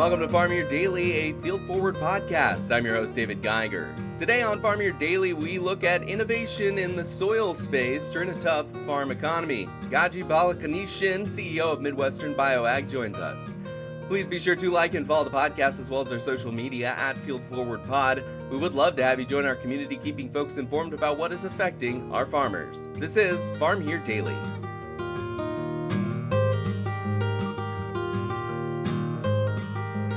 Welcome to Farm Your Daily, a field forward podcast. I'm your host, David Geiger. Today on Farm Your Daily, we look at innovation in the soil space during a tough farm economy. Gaji Balakaneshan, CEO of Midwestern BioAg, joins us. Please be sure to like and follow the podcast as well as our social media at Field Forward Pod. We would love to have you join our community, keeping folks informed about what is affecting our farmers. This is Farm Here Daily.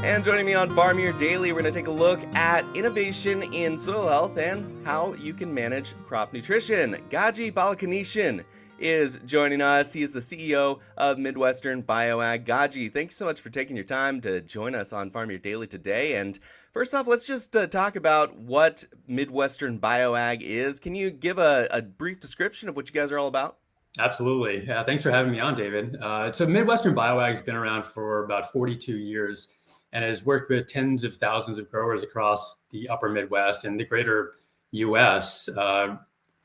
And joining me on Farm Here Daily, we're going to take a look at innovation in soil health and how you can manage crop nutrition. Gaji Balakaneshan is joining us. He is the CEO of Midwestern BioAg. Gaji, thank you so much for taking your time to join us on Farm Your Daily today. And first off, let's just talk about what Midwestern BioAg is. Can you give a brief description of what you guys are all about? Absolutely. Thanks for having me on, David. So Midwestern BioAg has been around for about 42 years. And has worked with tens of thousands of growers across the upper Midwest and the greater U.S.,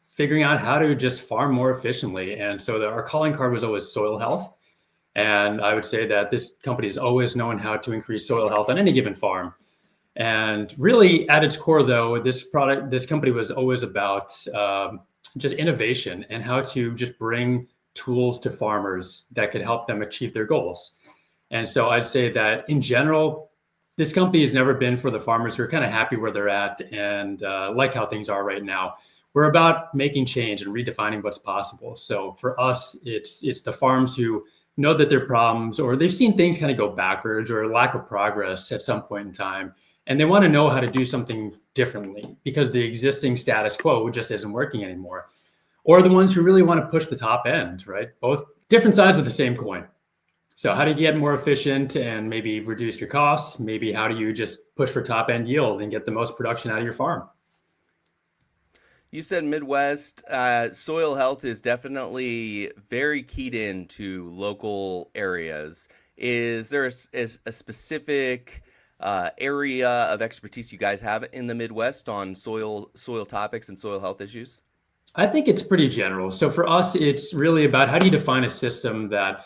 figuring out how to just farm more efficiently. And so our calling card was always soil health. And I would say that this company has always known how to increase soil health on any given farm. And really at its core, though, this company was always about just innovation and how to just bring tools to farmers that could help them achieve their goals. And so I'd say that in general, this company has never been for the farmers who are kind of happy where they're at and like how things are right now. We're about making change and redefining what's possible. So for us, it's the farms who know that their problems or they've seen things kind of go backwards or lack of progress at some point in time. And they want to know how to do something differently because the existing status quo just isn't working anymore. Or the ones who really want to push the top end, right? Both different sides of the same coin. So how do you get more efficient and maybe reduce your costs? Maybe how do you just push for top end yield and get the most production out of your farm? You said Midwest soil health is definitely very keyed into local areas. Is there a specific area of expertise you guys have in the Midwest on soil topics and soil health issues? I think it's pretty general. So for us, it's really about how do you define a system that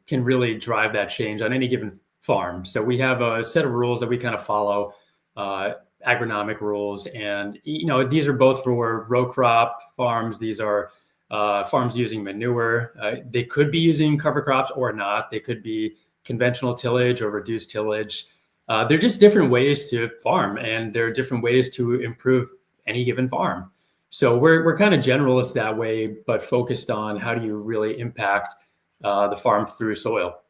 can really drive that change on any given farm. So we have a set of rules that we kind of follow, agronomic rules. And, these are both for row crop farms. These are farms using manure. They could be using cover crops or not. They could be conventional tillage or reduced tillage. They're just different ways to farm, and there are different ways to improve any given farm. So we're kind of generalists that way, but focused on how do you really impact the farm through soil.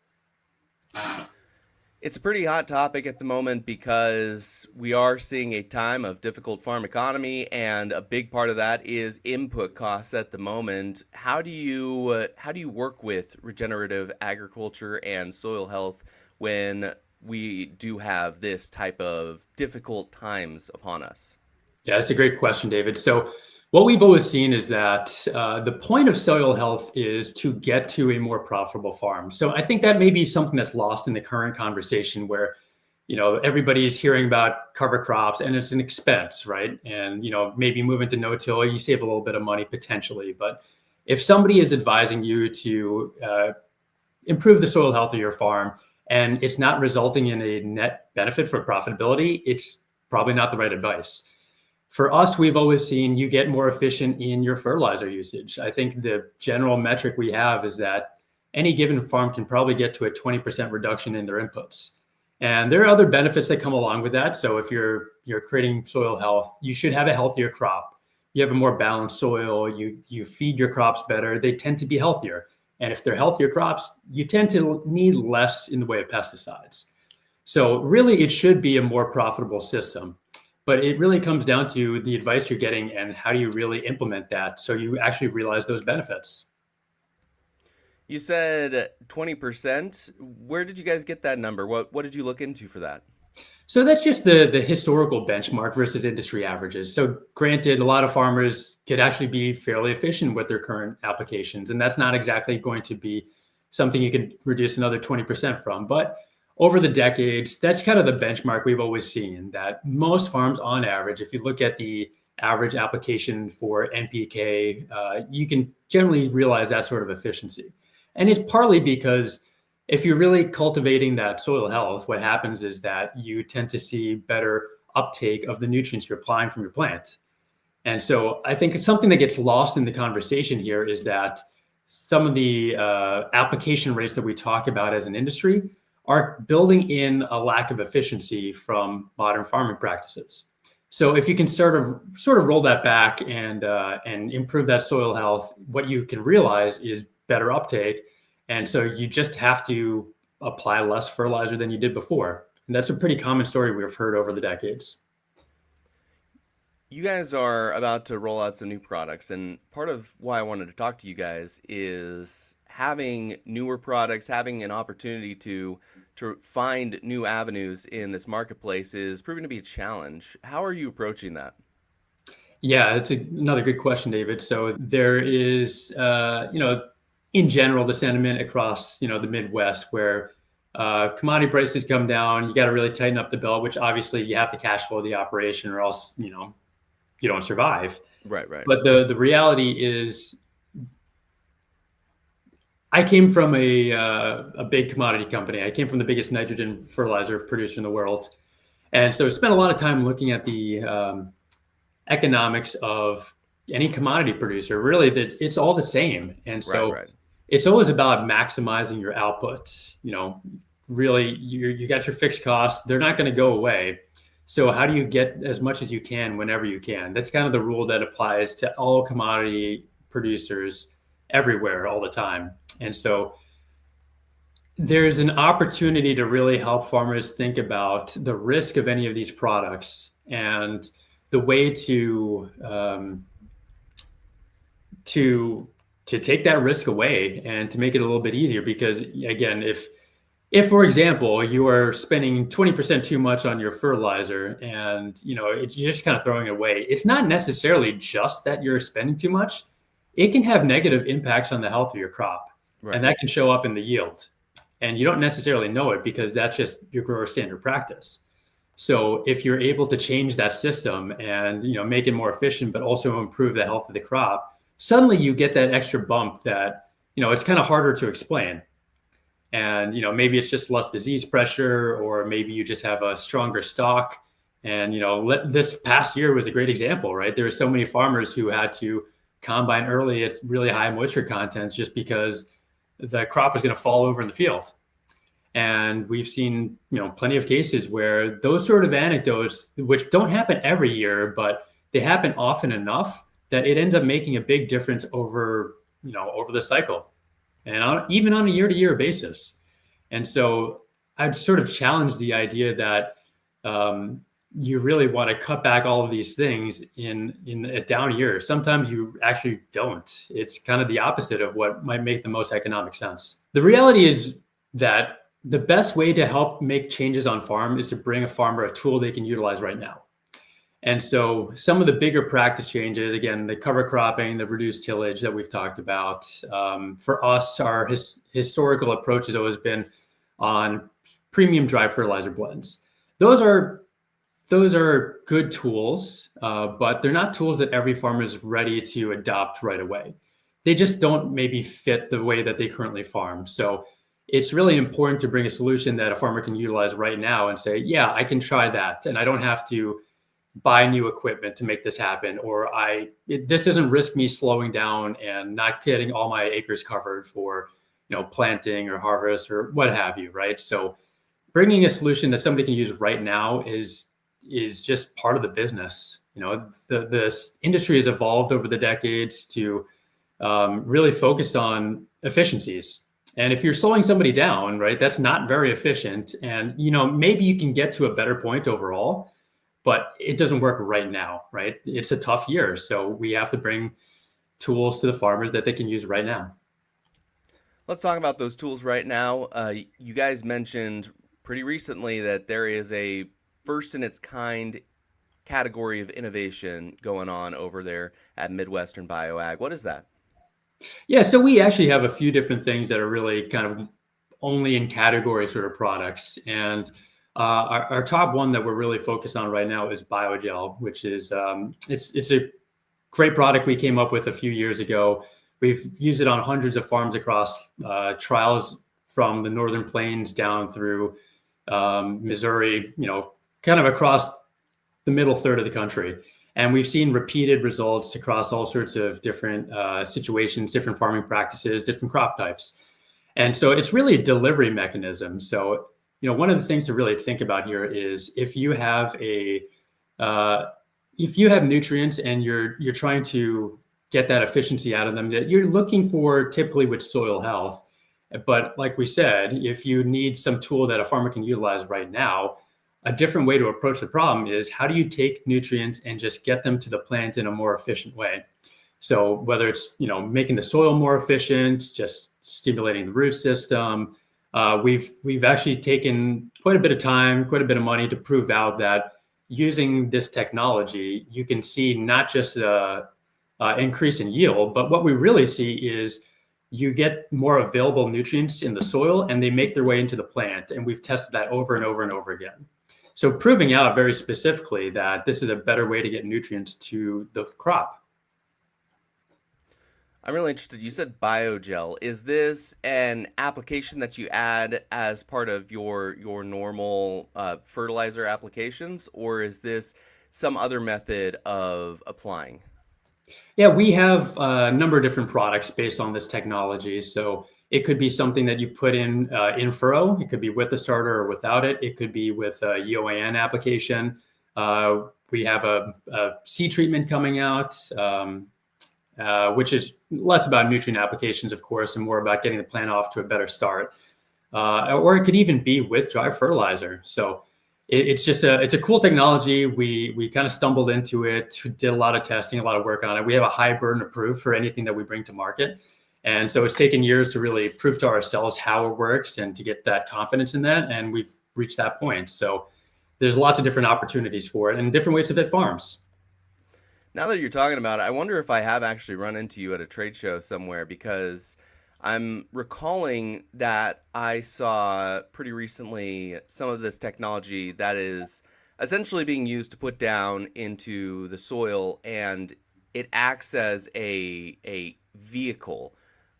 It's a pretty hot topic at the moment because we are seeing a time of difficult farm economy, and a big part of that is input costs at the moment. How do you work with regenerative agriculture and soil health when we do have this type of difficult times upon us? Yeah, that's a great question, David. So what we've always seen is that the point of soil health is to get to a more profitable farm. So I think that may be something that's lost in the current conversation where, everybody's hearing about cover crops and it's an expense, right? And, maybe moving to no-till, you save a little bit of money potentially. But if somebody is advising you to improve the soil health of your farm and it's not resulting in a net benefit for profitability, it's probably not the right advice. For us, we've always seen you get more efficient in your fertilizer usage. I think the general metric we have is that any given farm can probably get to a 20% reduction in their inputs. And there are other benefits that come along with that. So if you're creating soil health, you should have a healthier crop. You have a more balanced soil, you feed your crops better, they tend to be healthier. And if they're healthier crops, you tend to need less in the way of pesticides. So really, it should be a more profitable system. But it really comes down to the advice you're getting and how do you really implement that so you actually realize those benefits. You said 20%. Where did you guys get that number? What did you look into for that? So that's just the historical benchmark versus industry averages. So granted, a lot of farmers could actually be fairly efficient with their current applications, and that's not exactly going to be something you can reduce another 20% from. But over the decades, that's kind of the benchmark we've always seen, that most farms on average, if you look at the average application for NPK, you can generally realize that sort of efficiency. And it's partly because if you're really cultivating that soil health, what happens is that you tend to see better uptake of the nutrients you're applying from your plant. And so I think it's something that gets lost in the conversation here is that some of the application rates that we talk about as an industry are building in a lack of efficiency from modern farming practices. So if you can sort of roll that back and improve that soil health, what you can realize is better uptake. And so you just have to apply less fertilizer than you did before. And that's a pretty common story we've heard over the decades. You guys are about to roll out some new products, and part of why I wanted to talk to you guys is having newer products, having an opportunity to find new avenues in this marketplace is proving to be a challenge. How are you approaching that? Yeah, it's another good question, David. So there is, in general, the sentiment across, the Midwest where commodity prices come down, you got to really tighten up the belt, which obviously you have to cash flow the operation or else, you don't survive. Right, right. But the reality is I came from a big commodity company. I came from the biggest nitrogen fertilizer producer in the world. And so I spent a lot of time looking at the economics of any commodity producer. Really, it's all the same. And so Right. it's always about maximizing your output. Really, you got your fixed costs. They're not going to go away. So how do you get as much as you can whenever you can? That's kind of the rule that applies to all commodity producers everywhere all the time. And so there's an opportunity to really help farmers think about the risk of any of these products and the way to take that risk away and to make it a little bit easier. Because again, if for example, you are spending 20% too much on your fertilizer and you're just kind of throwing it away, it's not necessarily just that you're spending too much. It can have negative impacts on the health of your crop. Right. And that can show up in the yield. And you don't necessarily know it because that's just your grower standard practice. So if you're able to change that system and make it more efficient, but also improve the health of the crop, suddenly you get that extra bump that it's kind of harder to explain. And maybe it's just less disease pressure, or maybe you just have a stronger stock. And this past year was a great example, right? There were so many farmers who had to combine early at really high moisture contents just because the crop was going to fall over in the field. And we've seen, plenty of cases where those sort of anecdotes, which don't happen every year, but they happen often enough that it ends up making a big difference over the cycle and even on a year-to-year basis. And so I'd sort of challenge the idea that you really want to cut back all of these things in a down year. Sometimes you actually don't. It's kind of the opposite of what might make the most economic sense. The reality is that the best way to help make changes on farm is to bring a farmer a tool they can utilize right now. And so some of the bigger practice changes, again, the cover cropping, the reduced tillage that we've talked about. For us, our historical approach has always been on premium dry fertilizer blends. Those are good tools, but they're not tools that every farmer is ready to adopt right away. They just don't maybe fit the way that they currently farm. So it's really important to bring a solution that a farmer can utilize right now and say, yeah, I can try that. And I don't have to buy new equipment to make this happen, or this doesn't risk me slowing down and not getting all my acres covered for, planting or harvest or what have you, right? So bringing a solution that somebody can use right now is just part of the business. The industry has evolved over the decades to really focus on efficiencies. And if you're slowing somebody down, right, that's not very efficient. And, maybe you can get to a better point overall, but it doesn't work right now, right? It's a tough year. So we have to bring tools to the farmers that they can use right now. Let's talk about those tools right now. You guys mentioned pretty recently that there is a first in its kind category of innovation going on over there at Midwestern BioAg. What is that? Yeah, so we actually have a few different things that are really kind of only in category sort of products. And our top one that we're really focused on right now is BioGel, which is it's a great product we came up with a few years ago. We've used it on hundreds of farms across trials from the northern plains down through Missouri, kind of across the middle third of the country. And we've seen repeated results across all sorts of different situations, different farming practices, different crop types. And so it's really a delivery mechanism. So, one of the things to really think about here is if you have nutrients and you're trying to get that efficiency out of them that you're looking for typically with soil health. But like we said, if you need some tool that a farmer can utilize right now, a different way to approach the problem is how do you take nutrients and just get them to the plant in a more efficient way? So whether it's, making the soil more efficient, just stimulating the root system, we've actually taken quite a bit of time, quite a bit of money to prove out that using this technology, you can see not just an increase in yield, but what we really see is you get more available nutrients in the soil and they make their way into the plant. And we've tested that over and over and over again. So proving out very specifically that this is a better way to get nutrients to the crop. I'm really interested. You said biogel. Is this an application that you add as part of your normal fertilizer applications, or is this some other method of applying? Yeah, we have a number of different products based on this technology. So it could be something that you put in furrow. It could be with the starter or without it. It could be with a UAN application. We have a seed treatment coming out, which is less about nutrient applications, of course, and more about getting the plant off to a better start. Or it could even be with dry fertilizer. So it's a cool technology. We kind of stumbled into it, did a lot of testing, a lot of work on it. We have a high burden of proof for anything that we bring to market. And so it's taken years to really prove to ourselves how it works and to get that confidence in that. And we've reached that point. So there's lots of different opportunities for it and different ways to fit farms. Now that you're talking about it, I wonder if I have actually run into you at a trade show somewhere, because I'm recalling that I saw pretty recently some of this technology that is essentially being used to put down into the soil, and it acts as a vehicle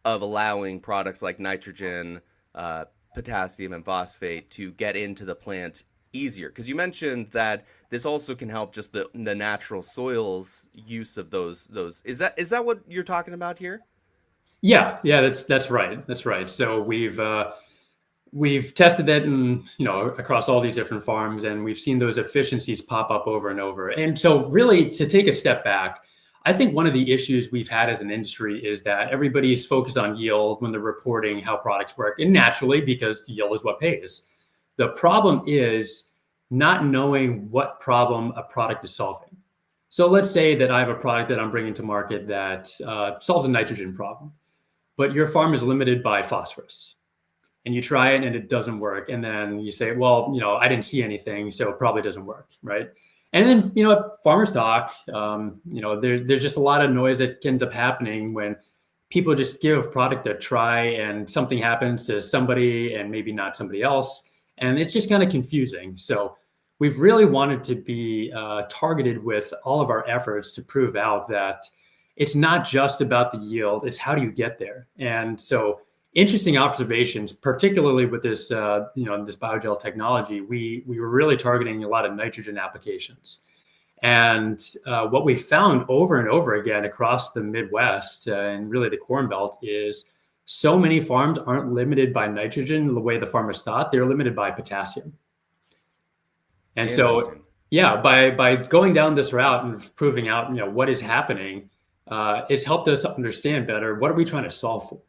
of allowing products like nitrogen, potassium, and phosphate to get into the plant easier. Because you mentioned that this also can help just the natural soil's use of those. Is that what you're talking about here? Yeah, that's right. That's right. So we've tested that across all these different farms, and we've seen those efficiencies pop up over and over. And so really, to take a step back, I think one of the issues we've had as an industry is that everybody is focused on yield when they're reporting how products work, and naturally, because yield is what pays. The problem is not knowing what problem a product is solving. So let's say that I have a product that I'm bringing to market that solves a nitrogen problem, but your farm is limited by phosphorus. And you try it and it doesn't work. And then you say, well, I didn't see anything, so it probably doesn't work, right? And then, farmers talk, there's just a lot of noise that ends up happening when people just give a product a try and something happens to somebody and maybe not somebody else. And it's just kind of confusing. So we've really wanted to be targeted with all of our efforts to prove out that it's not just about the yield, it's how do you get there? And so interesting observations, particularly with this, this biogel technology, we were really targeting a lot of nitrogen applications. And what we found over and over again across the Midwest and really the Corn Belt is so many farms aren't limited by nitrogen the way the farmers thought. They're limited by potassium. And so, yeah, by going down this route and proving out, what is happening, it's helped us understand better what are we trying to solve for.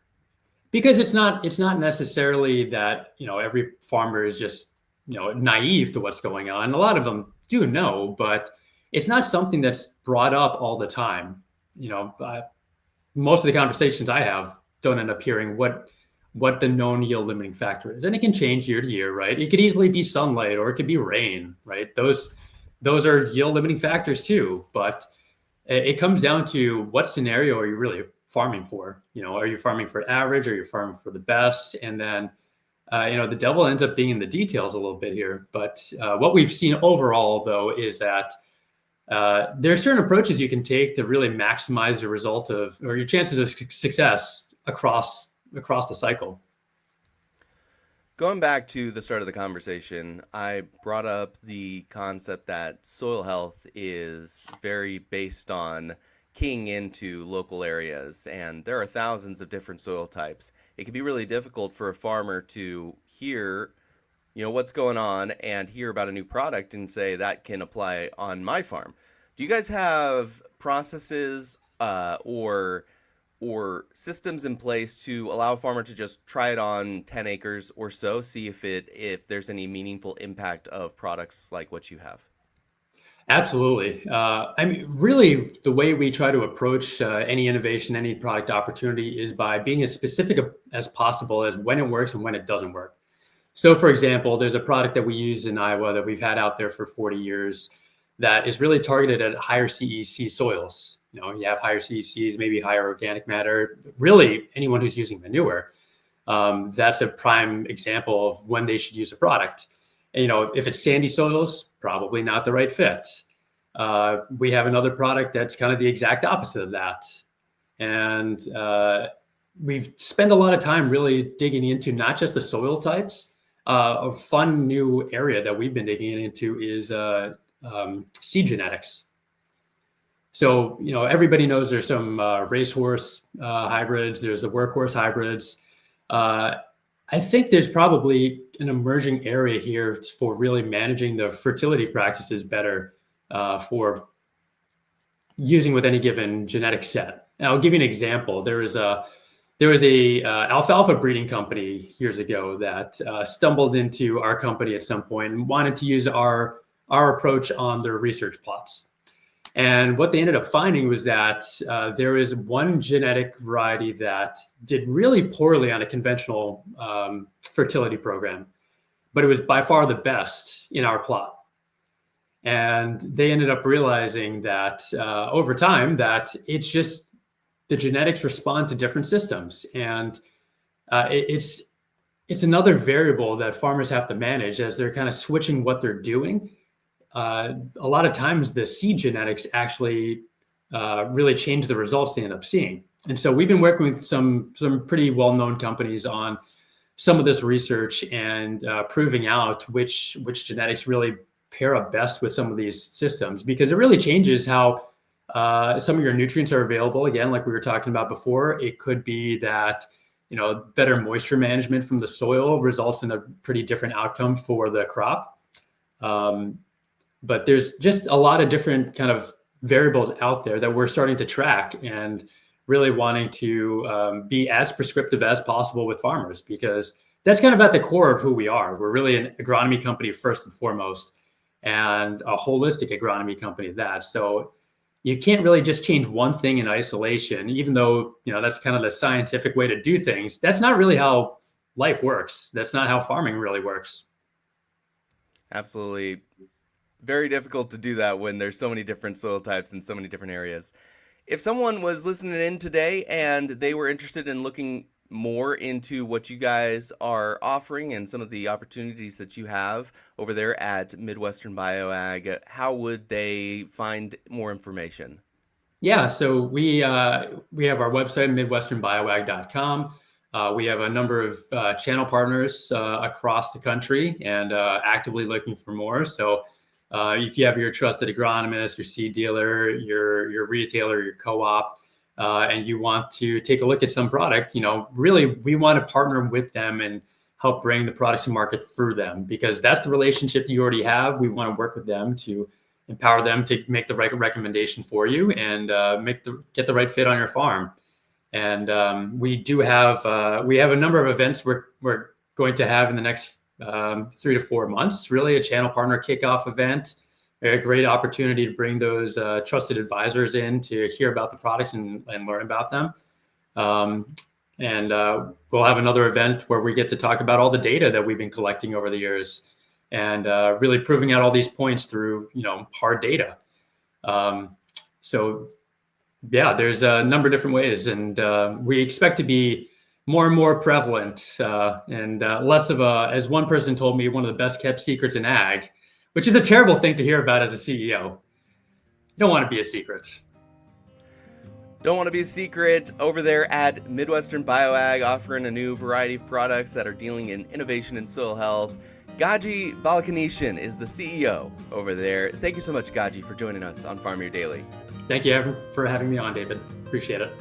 Because it's not necessarily that, every farmer is just, naive to what's going on. A lot of them do know, but it's not something that's brought up all the time. Most of the conversations I have don't end up hearing what the known yield limiting factor is. And it can change year to year, right? It could easily be sunlight or it could be rain, right? Those are yield limiting factors too. But it comes down to what scenario are you really farming for? Are you farming for average? Or are you farming for the best? And then, the devil ends up being in the details a little bit here. But what we've seen overall, though, is that there are certain approaches you can take to really maximize the result or your chances of success across the cycle. Going back to the start of the conversation, I brought up the concept that soil health is very based on keying into local areas, and there are thousands of different soil types. It can be really difficult for a farmer to hear, what's going on and hear about a new product and say that can apply on my farm. Do you guys have processes or systems in place to allow a farmer to just try it on 10 acres or so, see if there's any meaningful impact of products like what you have? Absolutely. I mean, really, the way we try to approach any innovation, any product opportunity is by being as specific as possible as when it works and when it doesn't work. So, for example, there's a product that we use in Iowa that we've had out there for 40 years that is really targeted at higher CEC soils. You have higher CECs, maybe higher organic matter. Really, anyone who's using manure, that's a prime example of when they should use a product. And, if it's sandy soils, probably not the right fit. We have another product that's kind of the exact opposite of that. And we've spent a lot of time really digging into not just the soil types. A fun new area that we've been digging into is seed genetics. So, everybody knows there's some racehorse hybrids, there's the workhorse hybrids. I think there's probably an emerging area here for really managing the fertility practices better for using with any given genetic set. And I'll give you an example. There was a alfalfa breeding company years ago that stumbled into our company at some point and wanted to use our approach on their research plots. And what they ended up finding was that there is one genetic variety that did really poorly on a conventional fertility program, but it was by far the best in our plot. And they ended up realizing that over time that it's just the genetics respond to different systems. And it's another variable that farmers have to manage as they're kind of switching what they're doing. A lot of times the seed genetics actually really change the results they end up seeing. And so we've been working with some pretty well-known companies on some of this research and proving out which genetics really pair up best with some of these systems, because it really changes how some of your nutrients are available. Again, like we were talking about before, it could be that, better moisture management from the soil results in a pretty different outcome for the crop. But there's just a lot of different kind of variables out there that we're starting to track and really wanting to be as prescriptive as possible with farmers, because that's kind of at the core of who we are. We're really an agronomy company first and foremost, and a holistic agronomy company at that. So you can't really just change one thing in isolation, even though, that's kind of the scientific way to do things. That's not really how life works. That's not how farming really works. Absolutely. Very difficult to do that when there's so many different soil types in so many different areas. If someone was listening in today and they were interested in looking more into what you guys are offering and some of the opportunities that you have over there at Midwestern BioAg, how would they find more information? Yeah, so we have our website, midwesternbioag.com. We have a number of channel partners across the country and actively looking for more. So if you have your trusted agronomist, your seed dealer, your retailer, your co-op, and you want to take a look at some product, really we want to partner with them and help bring the products to market through them, because that's the relationship you already have. We want to work with them to empower them to make the right recommendation for you and get the right fit on your farm. And we have a number of events we're going to have in the next 3 to 4 months, really a channel partner kickoff event, a great opportunity to bring those trusted advisors in to hear about the products and learn about them. And we'll have another event where we get to talk about all the data that we've been collecting over the years and really proving out all these points through, hard data. So yeah, there's a number of different ways, and we expect to be more and more prevalent and less of as one person told me, one of the best kept secrets in ag, which is a terrible thing to hear about as a CEO. You don't want to be a secret. Don't want to be a secret, over there at Midwestern BioAg, offering a new variety of products that are dealing in innovation and soil health. Gaji Balakaneshan is the CEO over there. Thank you so much, Gaji, for joining us on Farm Your Daily. Thank you for having me on, David. Appreciate it.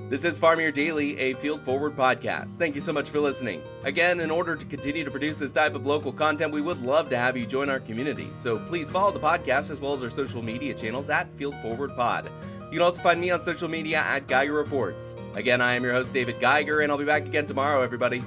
This is Farm Your Daily, a Field Forward podcast. Thank you so much for listening. Again, in order to continue to produce this type of local content, we would love to have you join our community. So please follow the podcast as well as our social media channels at Field Forward Pod. You can also find me on social media at Geiger Reports. Again, I am your host, David Geiger, and I'll be back again tomorrow, everybody.